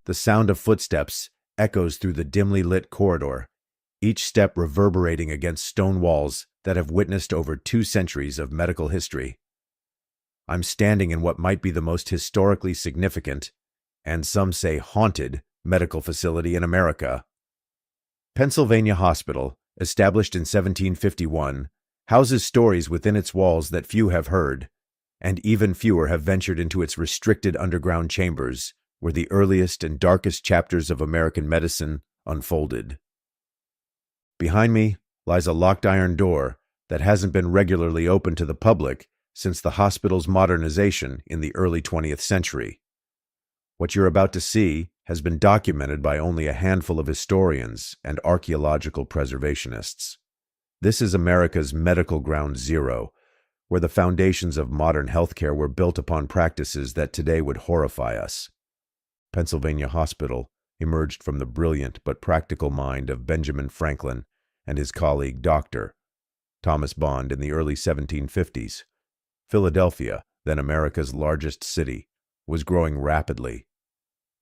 The sound of footsteps echoes through the dimly lit corridor, each step reverberating against stone walls that have witnessed over 2 centuries of medical history. I'm standing in what might be the most historically significant, and some say haunted, medical facility in America. Pennsylvania Hospital, established in 1751, houses stories within its walls that few have heard, and even fewer have ventured into its restricted underground chambers, where the earliest and darkest chapters of American medicine unfolded. Behind me lies a locked iron door that hasn't been regularly opened to the public since the hospital's modernization in the early 20th century. What you're about to see has been documented by only a handful of historians and archaeological preservationists. This is America's medical ground zero, where the foundations of modern healthcare were built upon practices that today would horrify us. Pennsylvania Hospital emerged from the brilliant but practical mind of Benjamin Franklin and his colleague Dr. Thomas Bond in the early 1750s. Philadelphia, then America's largest city, was growing rapidly,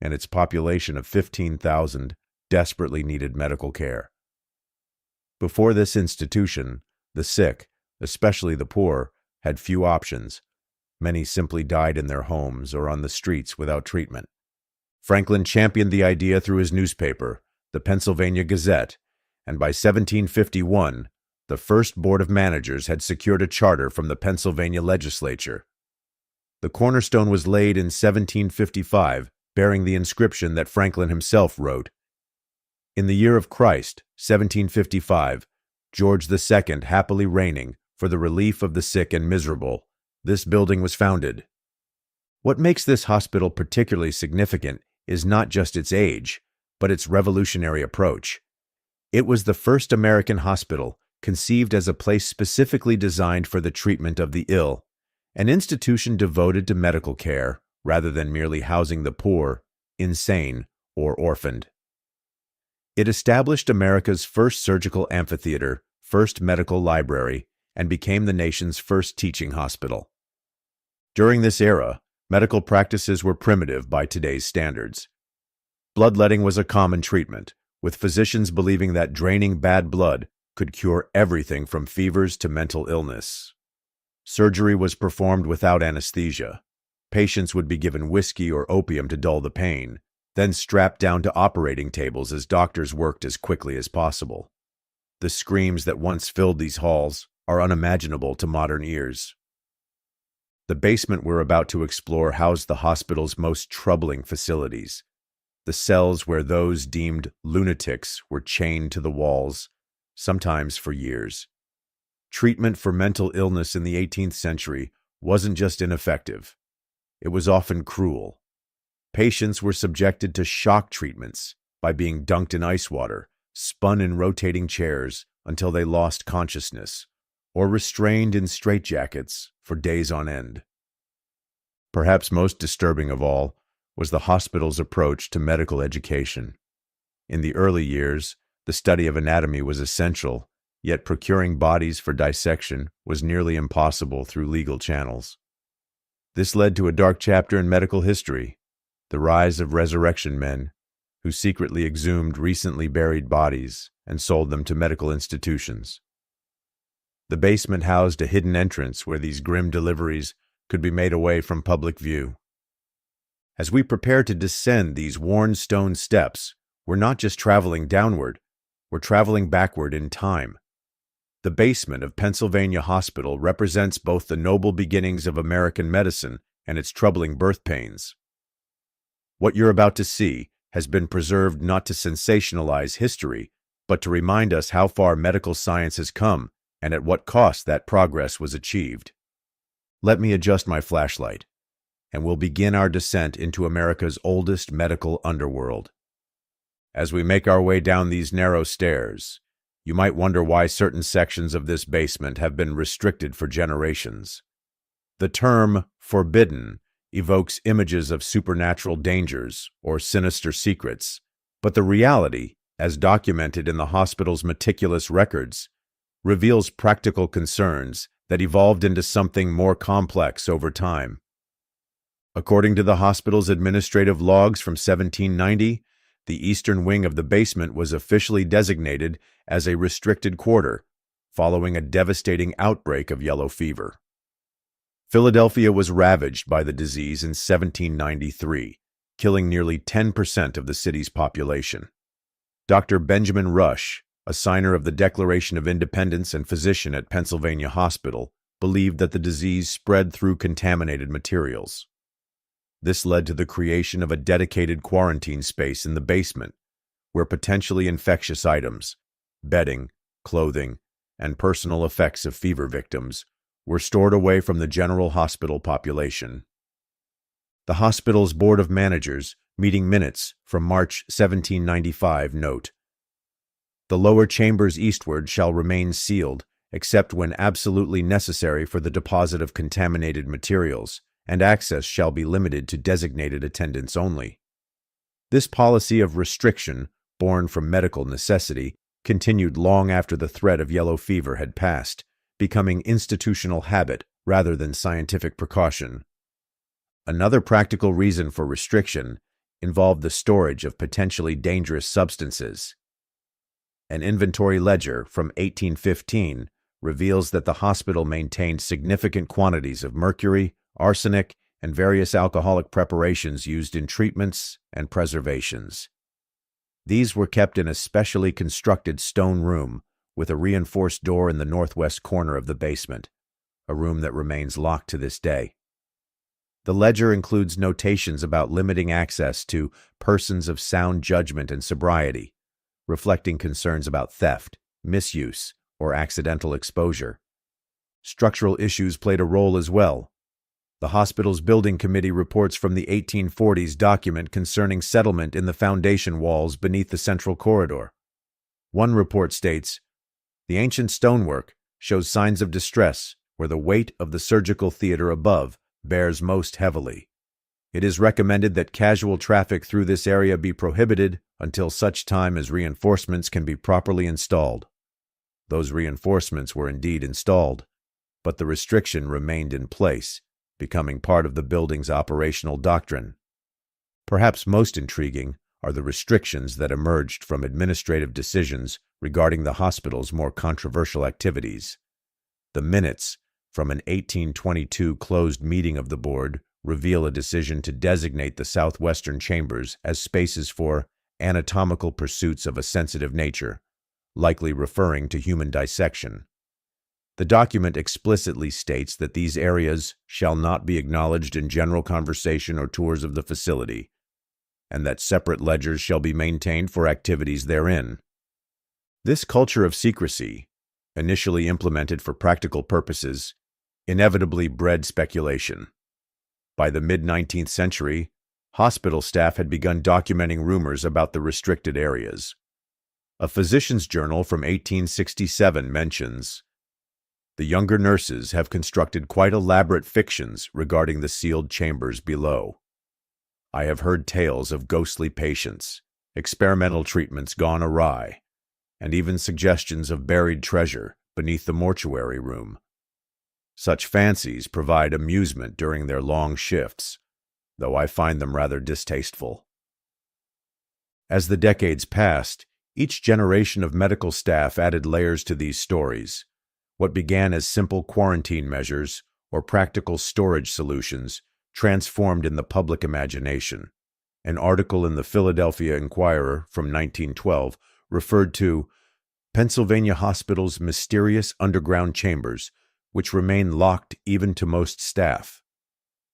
and its population of 15,000 desperately needed medical care. Before this institution, the sick, especially the poor, had few options. Many simply died in their homes or on the streets without treatment. Franklin championed the idea through his newspaper, the Pennsylvania Gazette, and by 1751, the first board of managers had secured a charter from the Pennsylvania legislature. The cornerstone was laid in 1755, bearing the inscription that Franklin himself wrote. In the year of Christ, 1755, George II happily reigning, for the relief of the sick and miserable, this building was founded. What makes this hospital particularly significant is not just its age, but its revolutionary approach. It was the first American hospital conceived as a place specifically designed for the treatment of the ill, an institution devoted to medical care rather than merely housing the poor, insane, or orphaned. It established America's first surgical amphitheater, first medical library, and became the nation's first teaching hospital. During this era, medical practices were primitive by today's standards. Bloodletting was a common treatment, with physicians believing that draining bad blood could cure everything from fevers to mental illness. Surgery was performed without anesthesia. Patients would be given whiskey or opium to dull the pain, then strapped down to operating tables as doctors worked as quickly as possible. The screams that once filled these halls are unimaginable to modern ears. The basement we're about to explore housed the hospital's most troubling facilities, the cells where those deemed lunatics were chained to the walls, sometimes for years. Treatment for mental illness in the 18th century wasn't just ineffective, it was often cruel. Patients were subjected to shock treatments by being dunked in ice water, spun in rotating chairs until they lost consciousness, or restrained in straitjackets for days on end. Perhaps most disturbing of all was the hospital's approach to medical education. In the early years, the study of anatomy was essential, yet procuring bodies for dissection was nearly impossible through legal channels. This led to a dark chapter in medical history, the rise of resurrection men, who secretly exhumed recently buried bodies and sold them to medical institutions. The basement housed a hidden entrance where these grim deliveries could be made away from public view. As we prepare to descend these worn stone steps, we're not just traveling downward, we're traveling backward in time. The basement of Pennsylvania Hospital represents both the noble beginnings of American medicine and its troubling birth pains. What you're about to see has been preserved not to sensationalize history, but to remind us how far medical science has come and at what cost that progress was achieved. Let me adjust my flashlight, and we'll begin our descent into America's oldest medical underworld. As we make our way down these narrow stairs, you might wonder why certain sections of this basement have been restricted for generations. The term forbidden evokes images of supernatural dangers or sinister secrets, but the reality, as documented in the hospital's meticulous records, reveals practical concerns that evolved into something more complex over time. According to the hospital's administrative logs from 1790, the eastern wing of the basement was officially designated as a restricted quarter, following a devastating outbreak of yellow fever. Philadelphia was ravaged by the disease in 1793, killing nearly 10% of the city's population. Dr. Benjamin Rush, a signer of the Declaration of Independence and physician at Pennsylvania Hospital, believed that the disease spread through contaminated materials. This led to the creation of a dedicated quarantine space in the basement, where potentially infectious items, bedding, clothing, and personal effects of fever victims were stored away from the general hospital population. The hospital's Board of Managers meeting minutes from March 1795 note, "The lower chambers eastward shall remain sealed, except when absolutely necessary for the deposit of contaminated materials, and access shall be limited to designated attendants only." This policy of restriction, born from medical necessity, continued long after the threat of yellow fever had passed, becoming institutional habit rather than scientific precaution. Another practical reason for restriction involved the storage of potentially dangerous substances. An inventory ledger from 1815 reveals that the hospital maintained significant quantities of mercury, arsenic, and various alcoholic preparations used in treatments and preservations. These were kept in a specially constructed stone room with a reinforced door in the northwest corner of the basement, a room that remains locked to this day. The ledger includes notations about limiting access to persons of sound judgment and sobriety, reflecting concerns about theft, misuse, or accidental exposure. Structural issues played a role as well. The hospital's building committee reports from the 1840s document concerning settlement in the foundation walls beneath the central corridor. One report states, "The ancient stonework shows signs of distress where the weight of the surgical theater above bears most heavily. It is recommended that casual traffic through this area be prohibited until such time as reinforcements can be properly installed." Those reinforcements were indeed installed, but the restriction remained in place, becoming part of the building's operational doctrine. Perhaps most intriguing are the restrictions that emerged from administrative decisions regarding the hospital's more controversial activities. The minutes from an 1822 closed meeting of the board reveal a decision to designate the southwestern chambers as spaces for anatomical pursuits of a sensitive nature, likely referring to human dissection. The document explicitly states that these areas shall not be acknowledged in general conversation or tours of the facility, and that separate ledgers shall be maintained for activities therein. This culture of secrecy, initially implemented for practical purposes, inevitably bred speculation. By the mid-19th century, hospital staff had begun documenting rumors about the restricted areas. A physician's journal from 1867 mentions, "The younger nurses have constructed quite elaborate fictions regarding the sealed chambers below. I have heard tales of ghostly patients, experimental treatments gone awry, and even suggestions of buried treasure beneath the mortuary room. Such fancies provide amusement during their long shifts, though I find them rather distasteful." As the decades passed, each generation of medical staff added layers to these stories. What began as simple quarantine measures or practical storage solutions transformed in the public imagination. An article in the Philadelphia Inquirer from 1912 referred to Pennsylvania hospital's mysterious underground chambers, which remain locked even to most staff.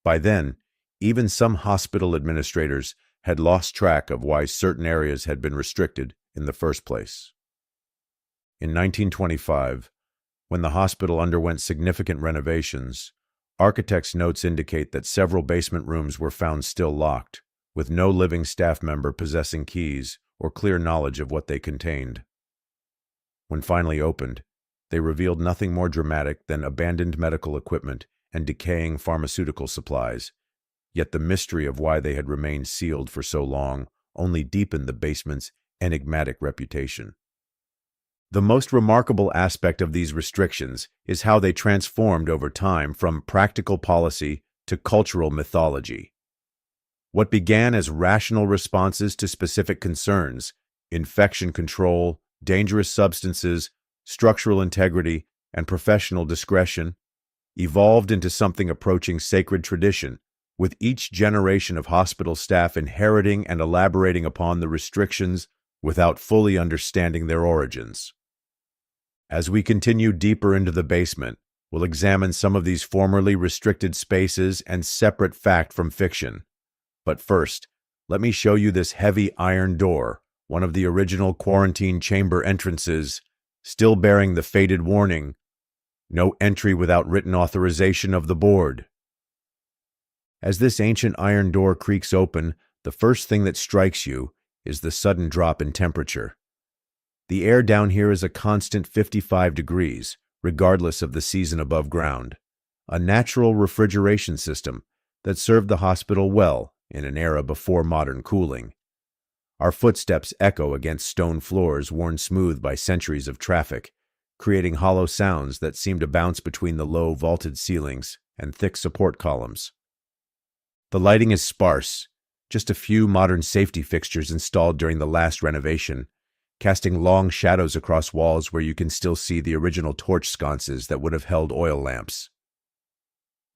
By then, even some hospital administrators had lost track of why certain areas had been restricted in the first place. In 1925, when the hospital underwent significant renovations, architects' notes indicate that several basement rooms were found still locked, with no living staff member possessing keys or clear knowledge of what they contained. When finally opened, they revealed nothing more dramatic than abandoned medical equipment and decaying pharmaceutical supplies, yet the mystery of why they had remained sealed for so long only deepened the basement's enigmatic reputation. The most remarkable aspect of these restrictions is how they transformed over time from practical policy to cultural mythology. What began as rational responses to specific concerns, infection control, dangerous substances, structural integrity, and professional discretion, evolved into something approaching sacred tradition, with each generation of hospital staff inheriting and elaborating upon the restrictions without fully understanding their origins. As we continue deeper into the basement, we'll examine some of these formerly restricted spaces and separate fact from fiction. But first, let me show you this heavy iron door, one of the original quarantine chamber entrances, still bearing the faded warning, "No entry without written authorization of the board." As this ancient iron door creaks open, the first thing that strikes you is the sudden drop in temperature. The air down here is a constant 55 degrees, regardless of the season above ground, a natural refrigeration system that served the hospital well in an era before modern cooling. Our footsteps echo against stone floors worn smooth by centuries of traffic, creating hollow sounds that seem to bounce between the low vaulted ceilings and thick support columns. The lighting is sparse, just a few modern safety fixtures installed during the last renovation, casting long shadows across walls where you can still see the original torch sconces that would have held oil lamps.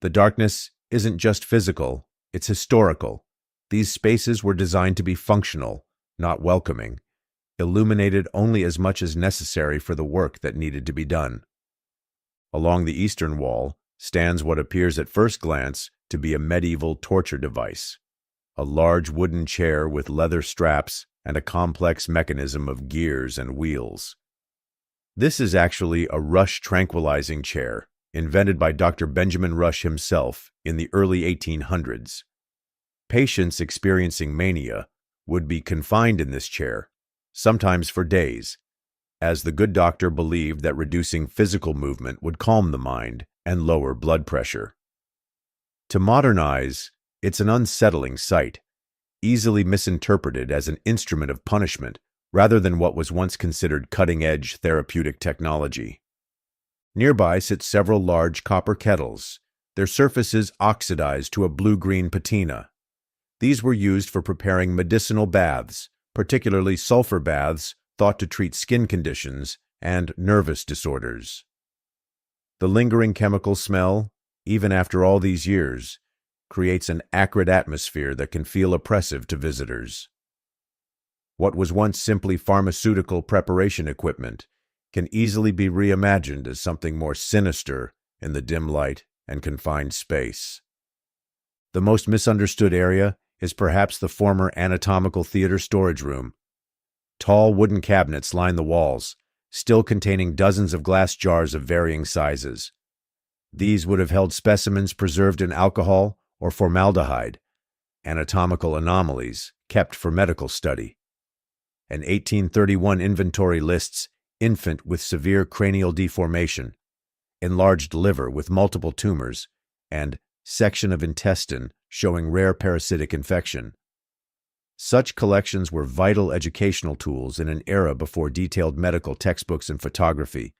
The darkness isn't just physical, it's historical. These spaces were designed to be functional, not welcoming, illuminated only as much as necessary for the work that needed to be done. Along the eastern wall stands what appears at first glance to be a medieval torture device, a large wooden chair with leather straps and a complex mechanism of gears and wheels. This is actually a Rush tranquilizing chair, invented by Dr. Benjamin Rush himself in the early 1800s. Patients experiencing mania would be confined in this chair, sometimes for days, as the good doctor believed that reducing physical movement would calm the mind and lower blood pressure. To modern eyes, it's an unsettling sight, easily misinterpreted as an instrument of punishment rather than what was once considered cutting-edge therapeutic technology. Nearby sit several large copper kettles, their surfaces oxidized to a blue-green patina. These were used for preparing medicinal baths, particularly sulfur baths thought to treat skin conditions and nervous disorders. The lingering chemical smell, even after all these years, creates an acrid atmosphere that can feel oppressive to visitors. What was once simply pharmaceutical preparation equipment can easily be reimagined as something more sinister in the dim light and confined space. The most misunderstood area is perhaps the former anatomical theater storage room. Tall wooden cabinets line the walls, still containing dozens of glass jars of varying sizes. These would have held specimens preserved in alcohol or formaldehyde, anatomical anomalies kept for medical study. An 1831 inventory lists infant with severe cranial deformation, enlarged liver with multiple tumors, and section of intestine showing rare parasitic infection. Such collections were vital educational tools in an era before detailed medical textbooks and photography,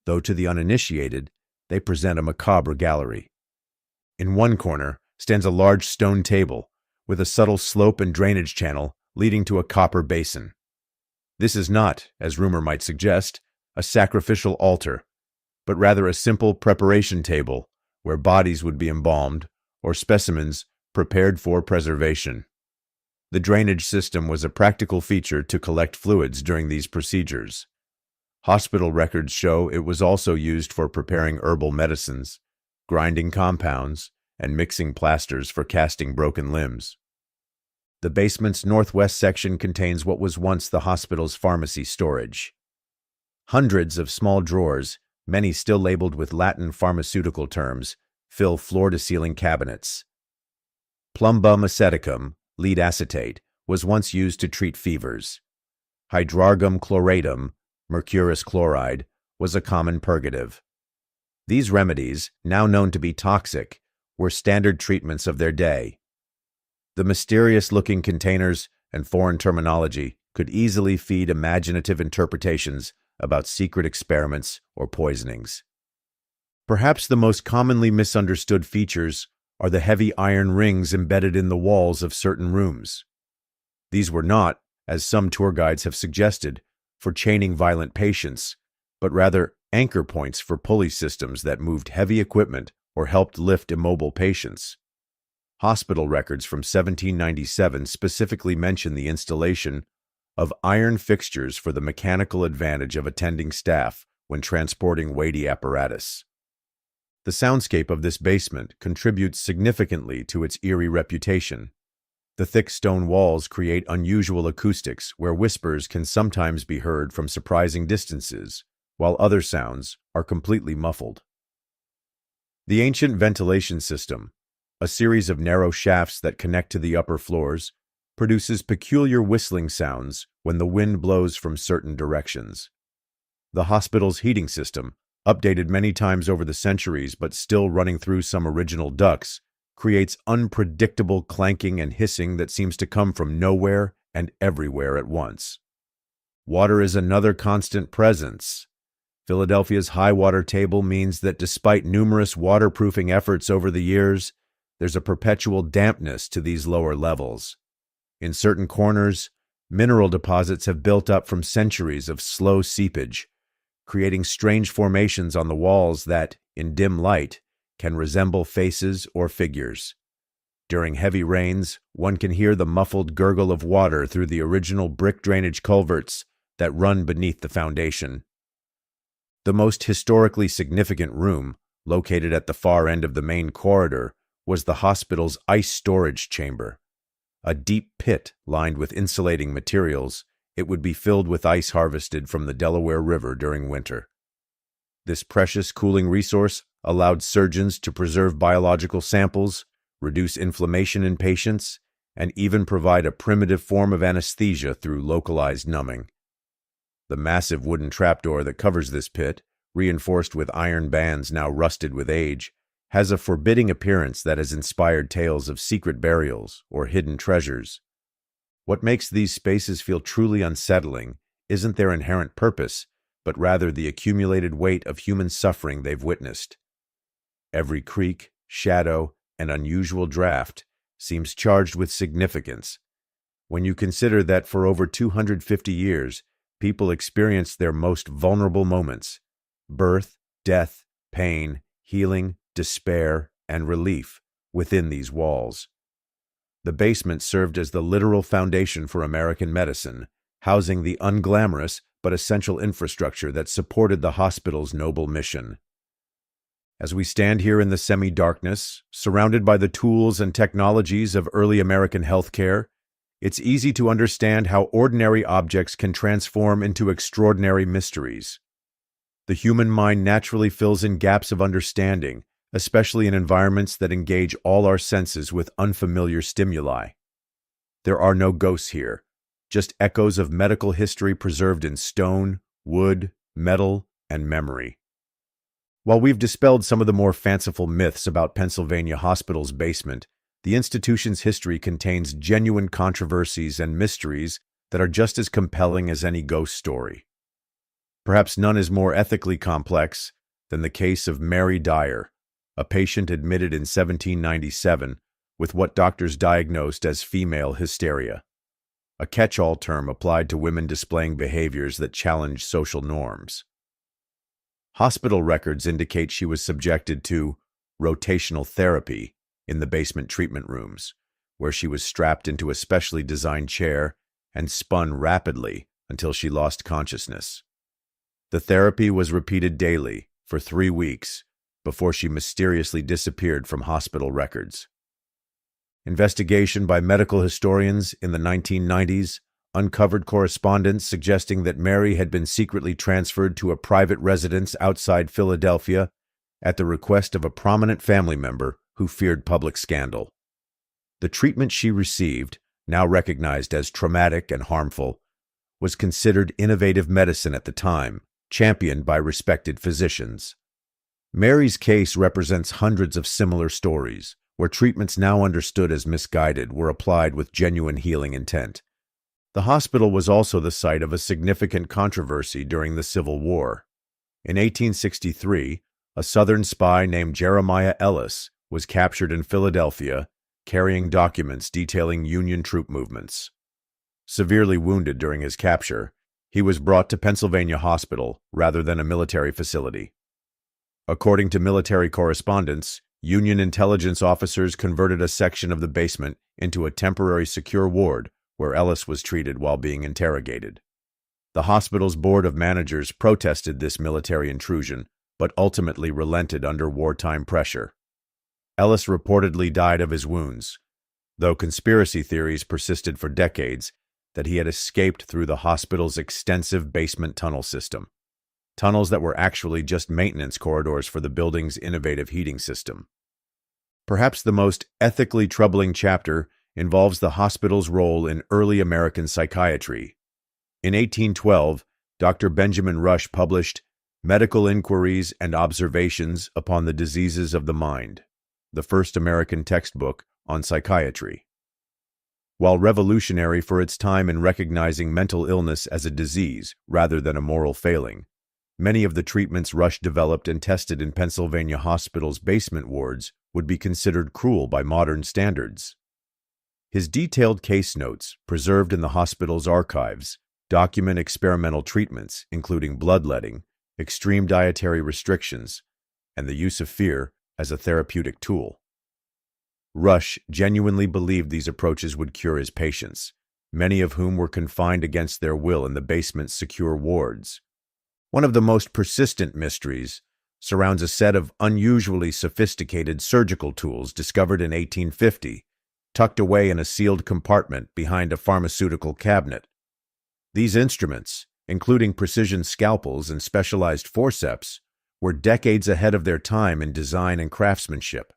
though to the uninitiated, they present a macabre gallery. In one corner stands a large stone table with a subtle slope and drainage channel leading to a copper basin. This is not, as rumor might suggest, a sacrificial altar, but rather a simple preparation table where bodies would be embalmed or specimens prepared for preservation. The drainage system was a practical feature to collect fluids during these procedures. Hospital records show it was also used for preparing herbal medicines, grinding compounds, and mixing plasters for casting broken limbs. The basement's northwest section contains what was once the hospital's pharmacy storage. Hundreds of small drawers, many still labeled with Latin pharmaceutical terms, fill floor-to-ceiling cabinets. Plumbum aceticum, lead acetate, was once used to treat fevers. Hydrargum chloratum, mercurous chloride, was a common purgative. These remedies, now known to be toxic, were standard treatments of their day. The mysterious-looking containers and foreign terminology could easily feed imaginative interpretations about secret experiments or poisonings. Perhaps the most commonly misunderstood features are the heavy iron rings embedded in the walls of certain rooms. These were not, as some tour guides have suggested, for chaining violent patients, but rather anchor points for pulley systems that moved heavy equipment or helped lift immobile patients. Hospital records from 1797 specifically mention the installation of iron fixtures for the mechanical advantage of attending staff when transporting weighty apparatus. The soundscape of this basement contributes significantly to its eerie reputation. The thick stone walls create unusual acoustics where whispers can sometimes be heard from surprising distances, while other sounds are completely muffled. The ancient ventilation system, a series of narrow shafts that connect to the upper floors, produces peculiar whistling sounds when the wind blows from certain directions. The hospital's heating system, updated many times over the centuries but still running through some original ducts, creates unpredictable clanking and hissing that seems to come from nowhere and everywhere at once. Water is another constant presence. Philadelphia's high water table means that despite numerous waterproofing efforts over the years, there's a perpetual dampness to these lower levels. In certain corners, mineral deposits have built up from centuries of slow seepage, creating strange formations on the walls that, in dim light, can resemble faces or figures. During heavy rains, one can hear the muffled gurgle of water through the original brick drainage culverts that run beneath the foundation. The most historically significant room, located at the far end of the main corridor, was the hospital's ice storage chamber. A deep pit lined with insulating materials, it would be filled with ice harvested from the Delaware River during winter. This precious cooling resource allowed surgeons to preserve biological samples, reduce inflammation in patients, and even provide a primitive form of anesthesia through localized numbing. The massive wooden trapdoor that covers this pit, reinforced with iron bands now rusted with age, has a forbidding appearance that has inspired tales of secret burials or hidden treasures. What makes these spaces feel truly unsettling isn't their inherent purpose, but rather the accumulated weight of human suffering they've witnessed. Every creak, shadow, and unusual draft seems charged with significance. When you consider that for over 250 years, people experienced their most vulnerable moments: birth, death, pain, healing, despair, and relief within these walls. The basement served as the literal foundation for American medicine, housing the unglamorous but essential infrastructure that supported the hospital's noble mission. As we stand here in the semi-darkness, surrounded by the tools and technologies of early American healthcare, it's easy to understand how ordinary objects can transform into extraordinary mysteries. The human mind naturally fills in gaps of understanding, especially in environments that engage all our senses with unfamiliar stimuli. There are no ghosts here, just echoes of medical history preserved in stone, wood, metal, and memory. While we've dispelled some of the more fanciful myths about Pennsylvania Hospital's basement, the institution's history contains genuine controversies and mysteries that are just as compelling as any ghost story. Perhaps none is more ethically complex than the case of Mary Dyer, a patient admitted in 1797 with what doctors diagnosed as female hysteria, a catch-all term applied to women displaying behaviors that challenge social norms. Hospital records indicate she was subjected to rotational therapy in the basement treatment rooms, where she was strapped into a specially designed chair and spun rapidly until she lost consciousness. The therapy was repeated daily for 3 weeks before she mysteriously disappeared from hospital records. Investigation by medical historians in the 1990s uncovered correspondence suggesting that Mary had been secretly transferred to a private residence outside Philadelphia at the request of a prominent family member who feared public scandal. The treatment she received, now recognized as traumatic and harmful, was considered innovative medicine at the time, championed by respected physicians. Mary's case represents hundreds of similar stories, where treatments now understood as misguided were applied with genuine healing intent. The hospital was also the site of a significant controversy during the Civil War. In 1863, a Southern spy named Jeremiah Ellis was captured in Philadelphia, carrying documents detailing Union troop movements. Severely wounded during his capture, he was brought to Pennsylvania Hospital rather than a military facility. According to military correspondence, Union intelligence officers converted a section of the basement into a temporary secure ward where Ellis was treated while being interrogated. The hospital's board of managers protested this military intrusion, but ultimately relented under wartime pressure. Ellis reportedly died of his wounds, though conspiracy theories persisted for decades that he had escaped through the hospital's extensive basement tunnel system. Tunnels that were actually just maintenance corridors for the building's innovative heating system. Perhaps the most ethically troubling chapter involves the hospital's role in early American psychiatry. In 1812, Dr. Benjamin Rush published Medical Inquiries and Observations upon the Diseases of the Mind, the first American textbook on psychiatry. While revolutionary for its time in recognizing mental illness as a disease rather than a moral failing, many of the treatments Rush developed and tested in Pennsylvania hospitals' basement wards would be considered cruel by modern standards. His detailed case notes, preserved in the hospital's archives, document experimental treatments, including bloodletting, extreme dietary restrictions, and the use of fear as a therapeutic tool. Rush genuinely believed these approaches would cure his patients, many of whom were confined against their will in the basement's secure wards. One of the most persistent mysteries surrounds a set of unusually sophisticated surgical tools discovered in 1850, tucked away in a sealed compartment behind a pharmaceutical cabinet. These instruments, including precision scalpels and specialized forceps, were decades ahead of their time in design and craftsmanship.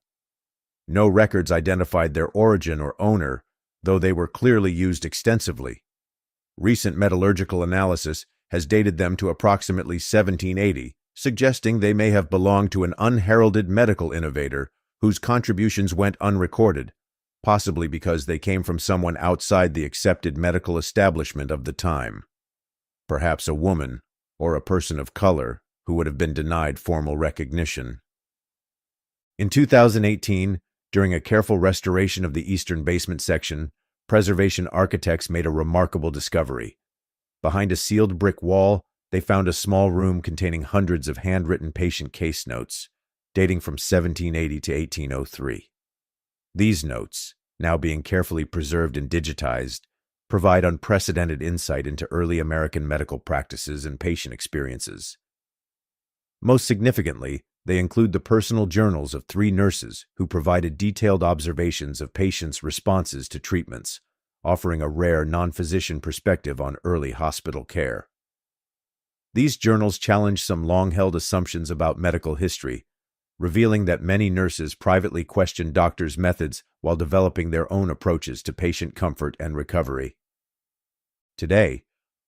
No records identified their origin or owner, though they were clearly used extensively. Recent metallurgical analysis has dated them to approximately 1780, suggesting they may have belonged to an unheralded medical innovator whose contributions went unrecorded, possibly because they came from someone outside the accepted medical establishment of the time. Perhaps a woman or a person of color who would have been denied formal recognition. In 2018, during a careful restoration of the eastern basement section, preservation architects made a remarkable discovery. Behind a sealed brick wall, they found a small room containing hundreds of handwritten patient case notes, dating from 1780 to 1803. These notes, now being carefully preserved and digitized, provide unprecedented insight into early American medical practices and patient experiences. Most significantly, they include the personal journals of 3 nurses who provided detailed observations of patients' responses to treatments, offering a rare non-physician perspective on early hospital care. These journals challenge some long-held assumptions about medical history, revealing that many nurses privately questioned doctors' methods while developing their own approaches to patient comfort and recovery. Today,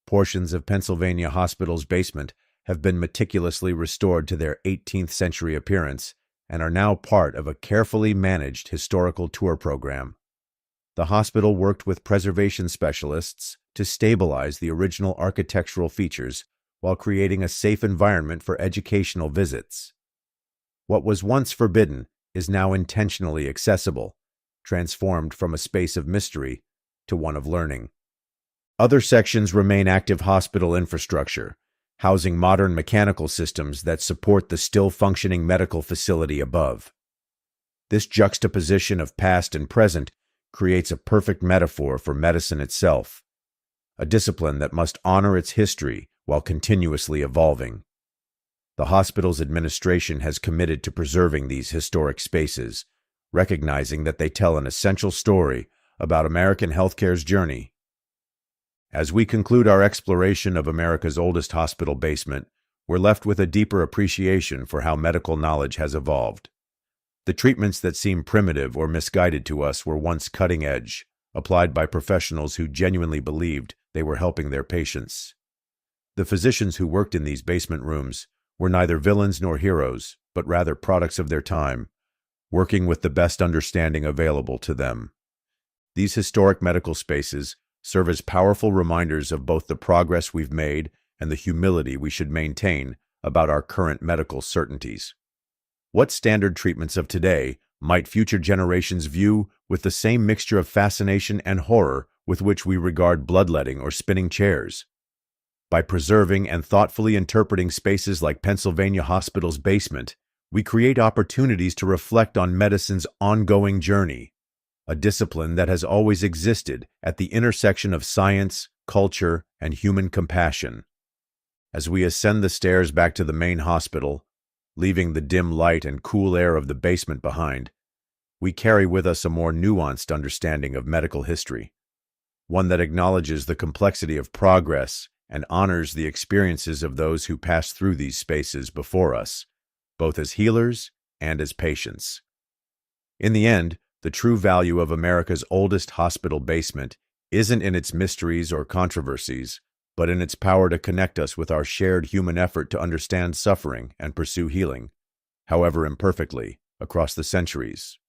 portions of Pennsylvania Hospital's basement have been meticulously restored to their 18th century appearance and are now part of a carefully managed historical tour program. The hospital worked with preservation specialists to stabilize the original architectural features while creating a safe environment for educational visits. What was once forbidden is now intentionally accessible, transformed from a space of mystery to one of learning. Other sections remain active hospital infrastructure, housing modern mechanical systems that support the still-functioning medical facility above. This juxtaposition of past and present creates a perfect metaphor for medicine itself, a discipline that must honor its history while continuously evolving. The hospital's administration has committed to preserving these historic spaces, recognizing that they tell an essential story about American healthcare's journey. As we conclude our exploration of America's oldest hospital basement, we're left with a deeper appreciation for how medical knowledge has evolved. The treatments that seem primitive or misguided to us were once cutting edge, applied by professionals who genuinely believed they were helping their patients. The physicians who worked in these basement rooms were neither villains nor heroes, but rather products of their time, working with the best understanding available to them. These historic medical spaces serve as powerful reminders of both the progress we've made and the humility we should maintain about our current medical certainties. What standard treatments of today might future generations view with the same mixture of fascination and horror with which we regard bloodletting or spinning chairs. By preserving and thoughtfully interpreting spaces like Pennsylvania Hospital's basement, we create opportunities to reflect on medicine's ongoing journey, a discipline that has always existed at the intersection of science, culture, and human compassion. As we ascend the stairs back to the main hospital, leaving the dim light and cool air of the basement behind, we carry with us a more nuanced understanding of medical history, one that acknowledges the complexity of progress and honors the experiences of those who passed through these spaces before us, both as healers and as patients. In the end, the true value of America's oldest hospital basement isn't in its mysteries or controversies, but in its power to connect us with our shared human effort to understand suffering and pursue healing, however imperfectly, across the centuries.